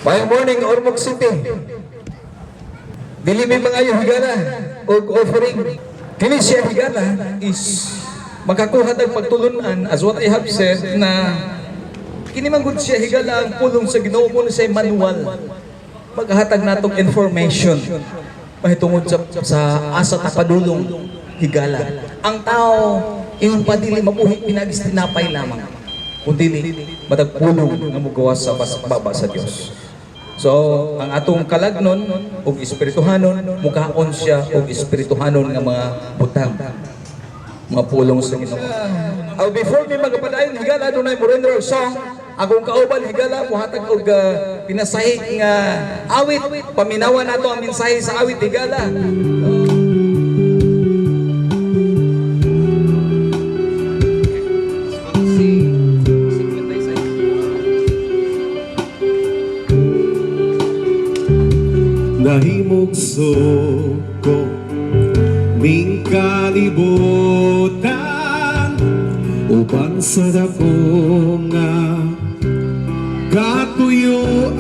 Mayang morning, Ormoc City. Dili may mga higala o offering. Kini siya higala is makakuha ng pagtulunan as what I have said na kini manggod siya higala ang pulong sa Ginoo mo sa manual. Maghatag natong information mahitungod sa asa tapadulong higala. Ang tao imong padili mabuhi pinagis tinapay lamang. Kundi matagpulong nga mugawas sa baba sa Dios. So, ang atong kalagnon og espirituhanon mukaon siya og espirituhanon nga mga butang, mga pulong sa Ginoo. Before mi magapadayon higala dunay mo render song akong kauban higala muhatag og pinasahi nga awit paminawan nato ang mensahe sa awit higala. Nahimugso ko ming kalibutan uban sa dako nga katuyuan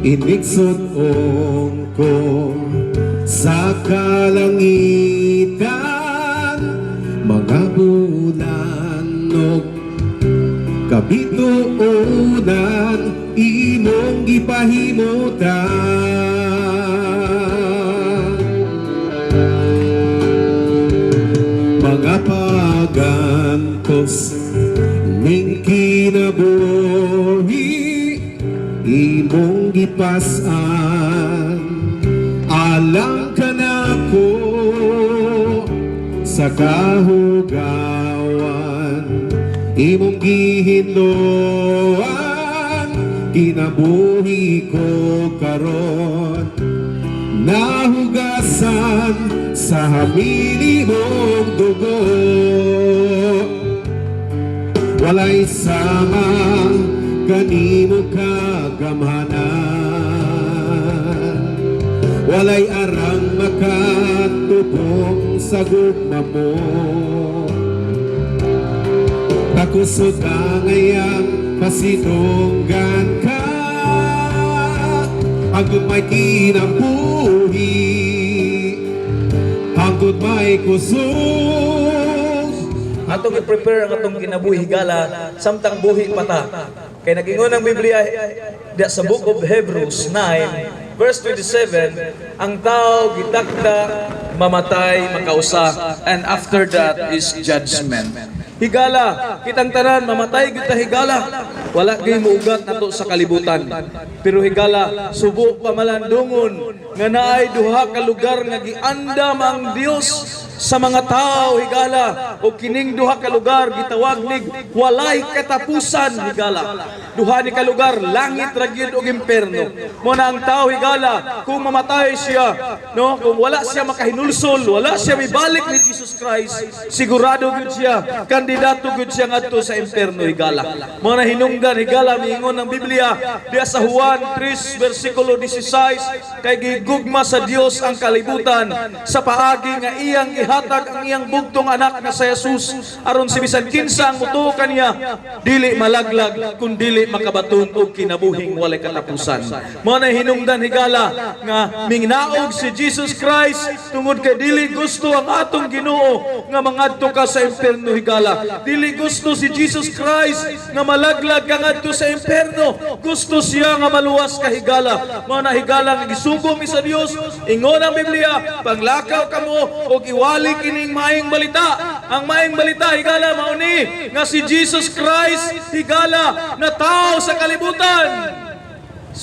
inigsod ko sa kalangitan mga bulan og kabituunan imong gipahimutan mga pagantos ning kinabuhi imong gipasan alang kanako sa kahugawan imong gihinloan kinabuhi ko karon nahugasan sa hamili mong dugo walay sama kanimo kagamhanan walay arang makatubong sa gugma mo kakusod ang ngayang pasinunggan ka hanggang may kinabuhi hanggang may kusog atong i-prepare ang atong kinabuhi higala samtang buhi pata kay nagingon ang Biblia sa book of Hebrews 9 verse 27 ang tao gitakda mamatay makausa and after that is judgment. Higala, kitang tanan, mamatay kita higala. Wala kay muugat nato sa kalibutan. Pero higala, subo pamalandungon nga naay duha ka lugar nga giandam ang Dios sa mga tao higala o kining duha ka lugar gitawag nig walay katapusan higala. Duha ni ka lugar langit ra gyud og imperno. Mo na ang tao higala kung mamatay siya, no, kung wala siya makahinulsol, wala siya mibalik ni Jesus Christ, sigurado gyud siya kandidato gyud siya ngadto sa imperno higala. Mo na hinungdan higala miingon ng Biblia diya sa Juan 3 versikulo 16 kay gigugma sa Dios ang kalibutan sa paagi nga iyang hatag ang iyang bugtong anak na sa Jesus aron si bisan kinsa ang mutukan niya dili malaglag kun dili makabaton og kinabuhing walay katapusan. Mao na hinungdan higala nga mingnaog si Jesus Christ tungod kay dili gusto ang atong Ginoo nga mangadto ka sa imperno higala. Dili gusto si Jesus Christ nga malaglag ka ngadto sa imperno. Gusto siya nga maluwas ka higala. Mao na higala nga gisugom mi sa Dios ingon ang Biblia paglakaw kamo og iwali kining maayong balita. Ang maayong balita higala mao ni nga si Jesus Christ higala na tao sa kalibutan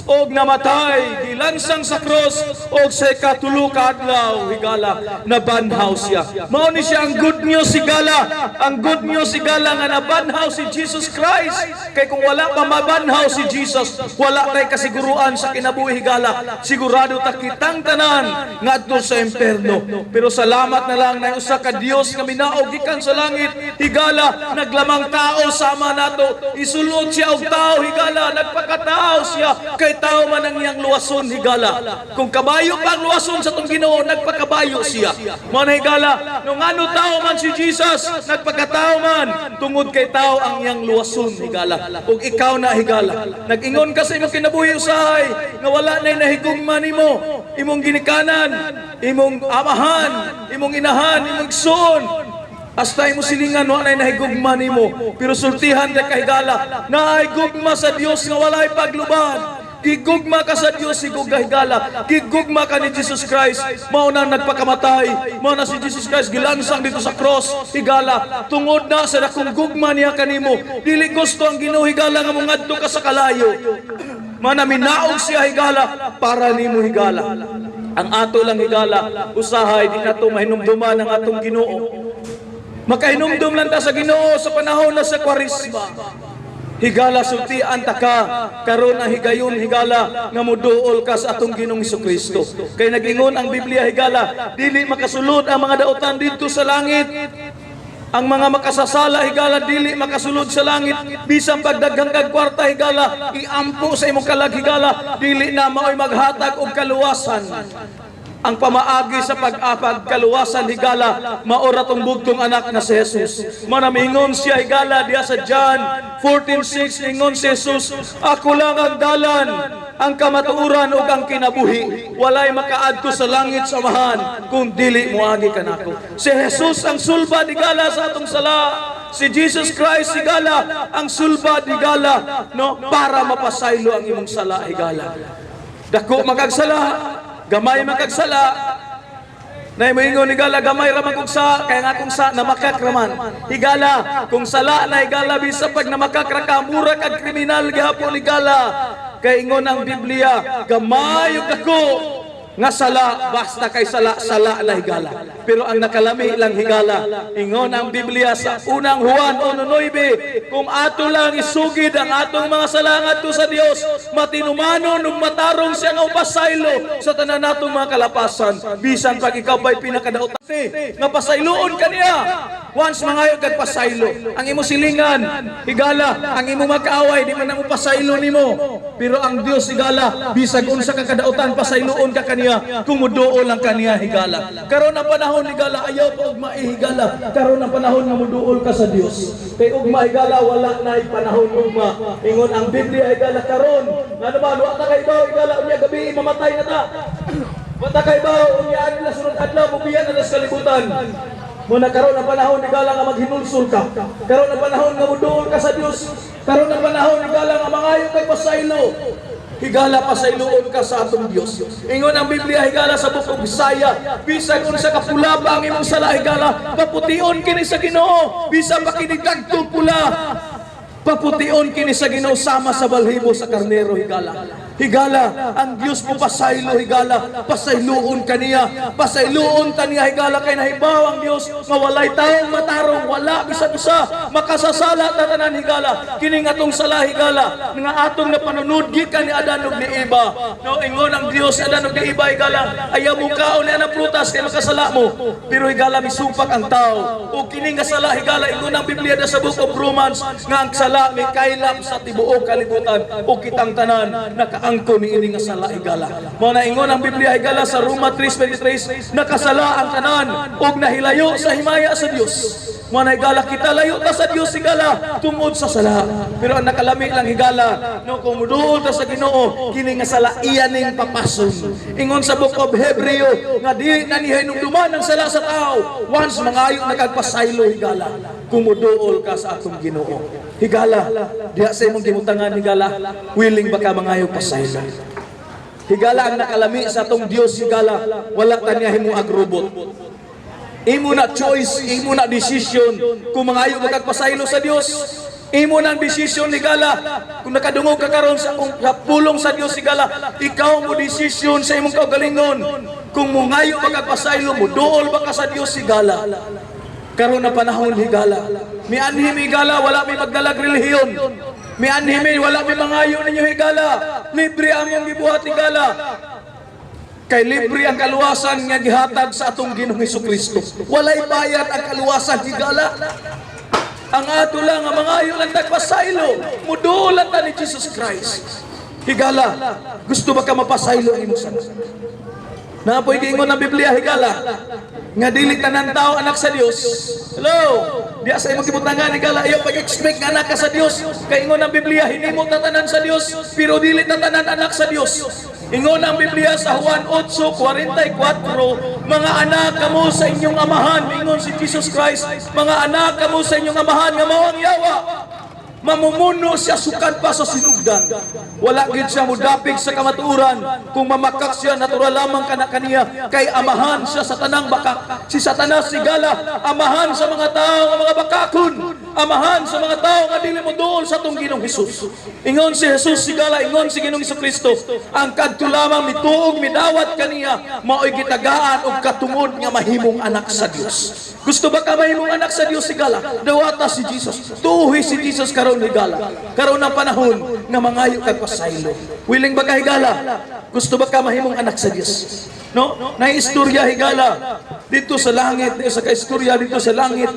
og namatay gilansang sa cross og sa ikatulo ka adlaw higala nabanhaw siya. Mao ni siya ang good news higala. Ang good news higala nga nabanhaw si Jesus Christ. Kay kung wala pa mabanhaw si Jesus, wala tay kasiguruan sa kinabuhi higala. Sigurado ta kitang tanan ngadto sa imperno. Pero salamat na lang na usa ka Dios nga minaog gikan sa langit higala naglamang tao sama nato. Isulod siya og tao higala nagpakatao siya kay tao man ang iyang luwason higala. Kung kabayo pa ang luwason sa tong Ginoo, nagpakabayo siya. Mao na higala, nung ano tao man si Jesus, nagpakatao man tungod kay tao ang iyang luwason higala. Ug ikaw na higala, nag-ingon ka sa imong kinabuhi usahay nga wala nay nahigugma nimo, imong ginikanan, imong amahan, imong inahan, imong igsoon. Hasta mo silingan, wala na nahigugma nimo. Pero sultihan ka kahigala, nahigugma sa Dios nga walay pagluban. Gigugma ka sa Dios, sigugma higala. Gigugma ka ni Jesus Christ. Mao na nagpakamatay. Mao na si Jesus Christ gilansang dito sa cross. Higala, tungod na sa dakong gugma niya kanimo. Dili gusto ang Ginoo higala nga mongadto ka sa kalayo. Manaminaog siya higala para nimo higala. Ang ato lang higala, usahay di nato mahinumduman ang atong Ginoo. Makahinumdum lang ta sa Ginoo sa panahon na sa Kwaresma. Higala sultian ta ka karon ang higayon higala nga moduol ka sa atong Ginoong Hesukristo. Kay nagingon ang Biblia higala, dili makasulod ang mga dautan dito sa langit. Ang mga makasasala higala dili makasulod sa langit. Bisan pagdaghang kag kwarta higala, iampo sa imong kalag higala, dili na maoy maghatag og kaluwasan. Ang pamaagi sa pag-apag kaluwasan higala, maora tong bugtong anak na si Jesus. Manamingon siya higala diya sa John 14:6, ingon si Jesus, ako lang ang dalan, ang kamatuoran ug ang kinabuhi. Walay makaadto sa langit samahan kung dili moagi kanako. Si Jesus ang sulbad higala sa atong sala. Si Jesus Christ higala ang sulbad higala, no, para mapasaylo ang imong sala higala. Dako magagsala, gamay makagsala. Nay moingon higala gamay ra magugsa kay nga kung sa namakakraman. Higala kung sala na higala bisa pag namakakra mura kag kriminal gihapon higala. Kay ingon ang Biblia, gamay ug dako nga sala, basta kay sala na higala. Pero ang nakalami lang higala, ingon ang Biblia sa unang Juan 1:9, kung ato lang isugid ang atong mga sala ngadto sa Dios, matinumanon ug matarong siya nga upasaylo sa tanan natong mga kalapasan. Bisan pag ikaw ba'y pinakadaot nga pasayloon kaniya. Once mangayo kag pasaylo, ang imo silingan higala, ang imo magkaaway di man mo pasaylo nimo. Pero ang Dios higala, bisag unsa ka kadautan pasayloon ka kaniya, kumuduol lang kaniya higala. Karon ang panahon higala, ayaw pa og maihigala. Karon ang panahon nga muduol ka sa Dios. Kay og mahigala wala na panahon ugma. Ingon ang Biblia higala karon, nga naman wa ta kay bawo higala unya gabi mamatay na ta. Wa ta kay bawo unya adlaw sunod adlaw mubiyan na sa kalibutan. Muna karon ang panahon higala nga maghinulsol ka. Karon ang panahon nga muduol ka sa Dios. Karon ang panahon higala nga mangayo kay pasaylo. Higala pasayloon ka sa atong Dios. Ingon ang Biblia higala sa Book of Isaiah, bisag unsa ka pula pa ang imong sala higala, papution kini sa Ginoo. Bisan pa kini dagtong pula, papution kini sa Ginoo sama sa balhibo sa karnero higala. Higala, ang Dios mo pasaylo higala, pasayloon kaniya, pasayloon taniya higala kay nahibaw ang Dios nga walay taong matarong, wala bisan usa makasasala ta tanan higala. Kini atong sala higala nga atong napanunod gikan ni Adan ug ni Eva. No, ingon ang Dios Adan ug ni Eva higala, ayaw mo kaon ni anang prutas kay makasala mo. Pero higala misupak ang tao. O kini nga sala higala ingon ang Biblia sa Book of Romans nga ang sala may kailap sa tibuok kalibutan o kitang tanan nakaangko ni ini nga sala higala. Mao na ingon ang Biblia higala sa Roma 3:23, nakasala ang tanan og nahilayo sa himaya sa Dios. Mao na higala kita layo ta sa Dios higala tungod sa sala. Pero ang nakalami lang higala no kung muduol ta sa Ginoo kini nga sala iya ning papason. Ingon sa Book of Hebreo nga di na ni hinumduman ang sala sa tao once mangayo nagpasaylo higala kung muduol ka sa atong Ginoo. Higala, diha sa imong gimutangan higala, willing ba ka mangayo pasaylo? Higala ang nakalami sa atong Dios higala, wala taniya himo agrobot. Imo na choice, imo na decision kung mangayo ka pasaylo sa Dios. Imo nang decision higala kung nakadungog ka karon sa pulong sa Dios higala, ikaw mo decision sa imong kaugalingon kung mangayo ka pasaylo mo, duol ba ka sa Dios higala. Karon na panahon higala, mi anhim higala, wala mi magdalag relihiyon. Mi anhim wala mi mangayo ninyo higala. Libre among gibuhat higala. Kay libre ang kaluwasan nga gihatag sa atong Ginoong Hesukristo. Walay bayad ang kaluwasan higala. Ang ato lang nga mangayo lang tagpasaylo, muduol ta ni Jesus Christ. Higala, gusto ba ka mapasaylo ang imong sana? Napoy giingon ng Biblia, higala, nga dili tanan tao anak sa Dios. Hello, di sa imong gibutangan, higala, iyo pag-expect nga anak ka sa Dios. Kay ingon ng Biblia, hindi mo tatanan sa Dios, pero dili tatanan anak sa Dios. Ingon ang Biblia sa Juan 8:44, mga anak kamo sa inyong amahan, ingon si Jesus Christ, mga anak kamo sa inyong amahan nga mao ang yawa. Mamumuno siya sukad pa sa sinugdan. Wala gid siya mudapig sa kamatuoran. Kung mamakak siya, natural lamang kaniya. Kay amahan siya sa tanang bakak. Si Satanas sigala, amahan sa mga tao nga mga bakakon. Amahan sa mga tao nga dili mo dool sa tong Ginoong Hesus. Ingon si Jesus sigala, ingon si Ginoong Kristo, ang kadto lamang mituog midawat kaniya, mao'y gitagaan og katungod nga mahimong anak sa Dios. Gusto ba ka mahimong anak sa Dios sigala? Dawata si Jesus. Tuhi si Jesus karon higala. Karon ang panahon nga mangayo kag pasaylo. Willing ba ka higala? Gusto ba ka mahimong anak sa Dios? No? Naistorya higala dito sa langit, sa kaistorya dito sa langit.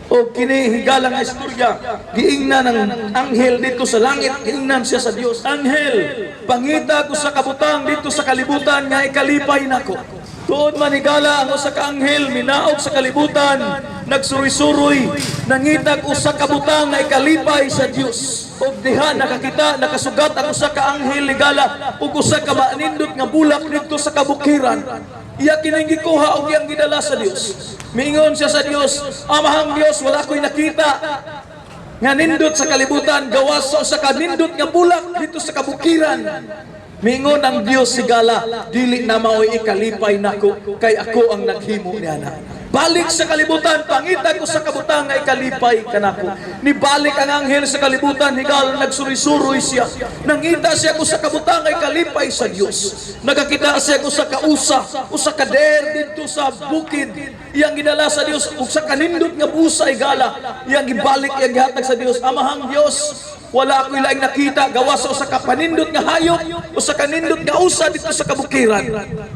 O kini higala nga istorya, giingnan ng anghel dito sa langit, giingnan siya sa Dios. Anghel, pangita ko sa kabutang dito sa kalibutan nga ikalipay nako. Tuod man higala ang usa ka anghel minaog sa kalibutan, nagsuroy-suroy, nangitag usa ka butang nga ikalipay sa Dios. Og diha nakakita, nakasugat ang usa ka anghel higala ug usa ka manindot nga bulak dito sa kabukiran. Iya kining gikuha og iyang gidala sa Dios. Miingon siya sa Dios, amahang Dios, wala ko'y nakita nga nindot sa kalibutan, gawas sa usa ka nindot nga bulak dito sa kabukiran. Mingon ang Dios sigala, dili na mao'y ikalipay nako, kay ako ang naghimo niya na. Balik sa kalibutan, pangita ko sa kabutang nga ikalipay kanako. Nibalik ang anghel sa kalibutan, higal nagsuri-suroy siya. Nangita siya ko sa kabutang nga ikalipay sa Dios. Nagakita siya ko sa kausa, usa ka der dito sa bukid. Iyang gidala sa Dios, ug sa kanindot nga busa higala, iyang gibalik iyang gihatag sa Dios. Amahang Dios, wala ako'y laing nakita gawas sa usa ka panindot nga hayop o sa kanindot nga usa dito sa kabukiran.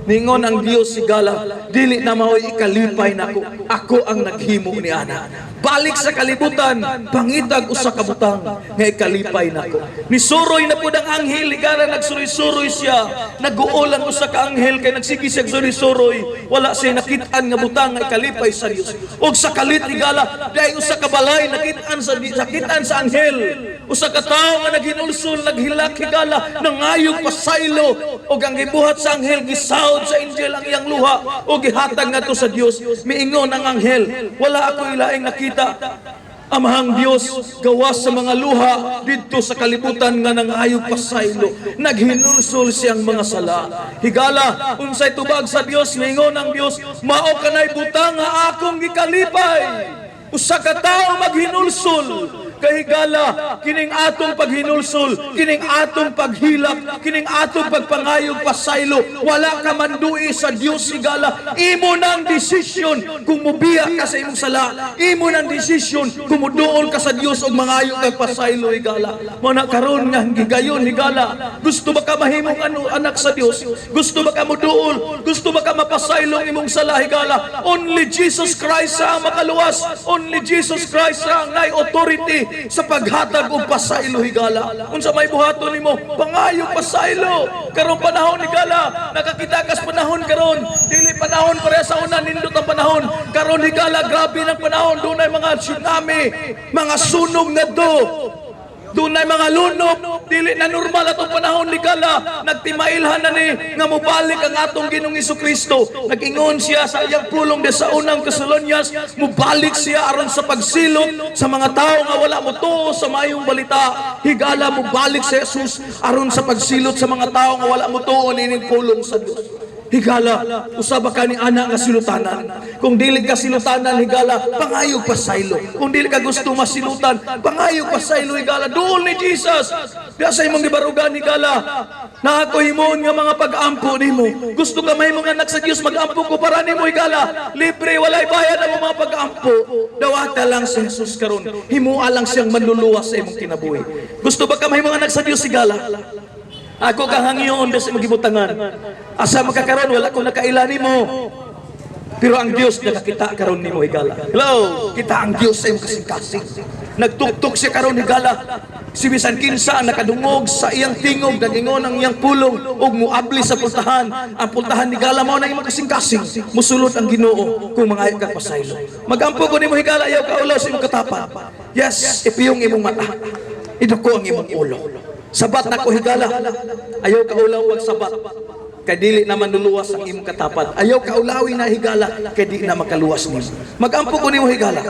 Ningon ang Dios sigala, dili na mao'y ikalipay nako, ako ang naghimo ni ana. Balik sa kalibutan, pangitag usa ka butang nga ikalipay nako. Nisuroy na pud ang anghel, higala nagsuroy-suroy siya. Naguol ang usa ka anghel kay nagsigi siya suroy-suroy. Wala siya nakitaan nga butang nga ikalipay sa Dios. Og sa kalit higala, dai usa ka balay nakitaan sa anghel. Usa ka tawo nga naghinulsol, naghilak higala, nangayog pasaylo, og ang gibuhat sa anghel gisaod sa angel ang iyang luha og gihatag ngadto sa Dios. Miingon ang anghel, wala ako ilaing nakita. Amahang Dios, gawas sa mga luha dito sa kalibutan nga nangayog pasaylo, naghinulsol siyang mga sala. Higala, unsay tubag sa Dios, miingon ang Dios, mao kanay butang nga akong gikalipay. Usa ka tawo maghinulsol, kahigala, kining atong paghinulsol, kining atong paghilak, kining atong pagpangayog pasaylo, wala ka mandui sa Dios higala. Imo nang desisyon kung mubiya ka sa imong sala, imo nang desisyon kung muduol ka sa Dios og mangayog kag pasaylo higala. Mao na karon nga gigayon higala, gusto ba ka mahimong anak sa Dios? Gusto ba ka muduol? Gusto ba ka mapasaylo ang imong sala higala? Only Jesus Christ ang makaluwas, only Jesus Christ ang nay authority sa paghatag og pasaylo higala. Unsa may buhaton nimo? Pangayog pasaylo. Karong panahon higala, nakakita kas panahon karon, dili panahon pareha sa una, nindot ang panahon. Karon higala, grabe ng panahon, dunay mga tsunami, mga sunog ngadto. Dunay mga lunop, dili na normal atong panahon higala. Nagtimailhan na ni nga mobalik ang atong Ginoong Kristo. Nag-ingon siya sa iyang pulong sa unang Tesalonias, mobalik siya aron sa pagsilot sa mga tao nga wala mo tuo sa mayong balita. Higala, mobalik si Jesus aron sa pagsilot sa mga tao nga wala mo tuo nining pulong sa Dios. Higala, usaba ka ni ana nga silutanan. Kung dili ka silutanan higala, pangayog pasaylo. Kung dili ka gusto masilutan, pangayog pasaylo higala. Duol ni Jesus. Diya sa imong gibarugan higala, na ako himon nga mga pag-ampo nimo. Gusto ka mahimong anak sa Dios, mag-ampo ko para nimo higala. Libre, walay bayad ang mga pag-ampo. Dawata lang si Jesus karon. Himua lang siyang manluluwas sa imong kinabuhi. Gusto ba ka mahimong anak sa Dios higala? Ako kahangyon sa magibutangan. Asa makakaroon, wala ko nakailani mo. Pero ang Dios nakakita karon nimo higala. Hello, kita ang Dios sa imong kasing-kasing. Nagtuktok siya karon higala. Si bisan kinsa ang nakadungog sa iyang tingog, nagingon ang iyang pulong ug muabli sa pultahan. Ang pultahan ni Gala mao na imong kasing-kasing. Musulod ang Ginoo kung mga kag pasaylo. Magampo ko nimo higala ayaw ka ulaw sa imong katapat. Yes, ipiyong imong mata. Iduko ang imong ulo. Sabat na ko higala. Ayaw ka ulaw pag sabat. Kay dili na manluluwas ang imong katapat. Ayaw ka ulawin na higala kay di na makaluwas nimo. Magampo ko nimo higala.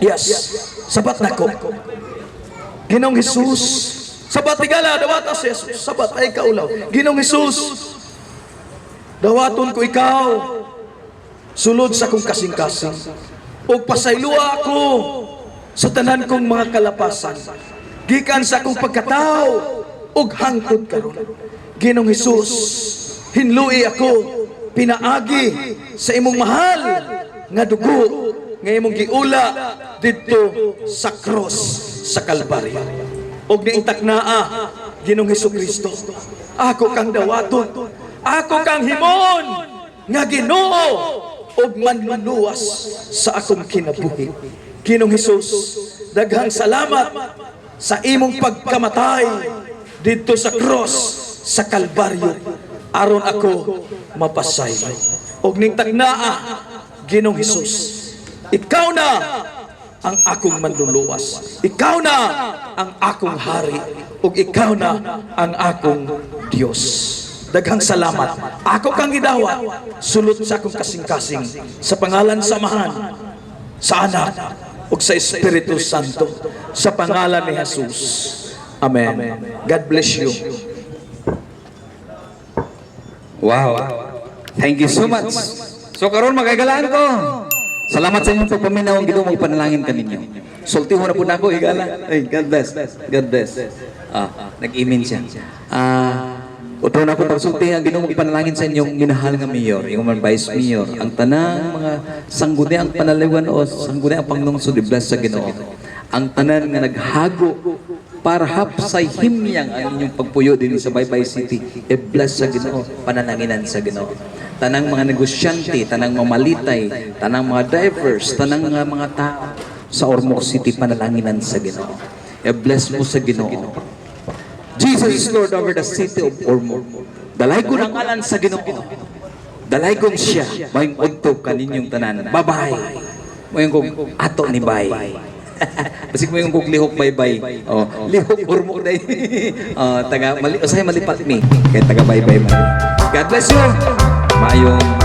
Yes, sabat na ko. Ginoong Jesus, sabat higala, dawata si Jesus, sabat ay kaulaw. Ginoong Jesus, dawaton ko ikaw, sulod sa kong kasing-kasing, o pasaylua ako sa tanan kong mga kalapasan, gikan sa akong pagkatao, o hangtod karon. Ginoong Jesus, hinlui ako, pinaagi sa imong mahal, nga dugo, nga imong giula, dito sa cross, sa Kalbaryo. Og niintak naa Ginoong Hesukristo, ako kang dawaton, ako kang himon nga Ginoo og manluluwas sa akong kinabuhi. Ginoong Hesus, daghang salamat sa imong pagkamatay dito sa cross sa Kalbaryo aron ako mapasay. Og niintak naa Ginoong Hesus, ikaw na ang akong manluluwas. Ikaw na ang akong hari. Ug ikaw na ang akong Dios. Daghang salamat. Ako kang gidawat sulod sa akong kasing-kasing sa pangalan samahan sa Anak ug sa Espiritu Santo sa pangalan ni Jesus. Amen. God bless you. Wow. Thank you so much. So karon magagalaan ko. Salamat sa inyong pagpaminaw ang Ginoo, magpanalangin ka ninyo. Sulti mo na po na ako, higala. Ay, God bless. God bless. Nag-imin siya. Utro na ako pagsulti ang Ginoo, magpanalangin sa inyong minahal nga mayor, yung mga vice mayor, ang tanang mga sangguni ang panaliwan o sangguni ang panglungsod, i-bless sa Ginoo. Ang tanan nga naghago para hapsay himyang ang inyong pagpuyo din sa Baybay City, i-bless sa Ginoo, panananginan sa Ginoo. Tanang mga negosyante, tanang mga malitay, tanang mga drivers, tanang mga tao sa Ormoc City, panalanginan sa Ginoo. I-bless mo sa Ginoo. Jesus is Lord over the city of Ormoc. Dalay ko ng alan sa Ginoo. Dalay kong siya, mayong udto kaninyong tanan. Bye-bye. Mayong kong ato ni bay. Basig mo yung kong lihok bye-bye. Lihok Ormoc day. Usay malipat mi. Kaya taga bye-bye man. God bless you. Mayong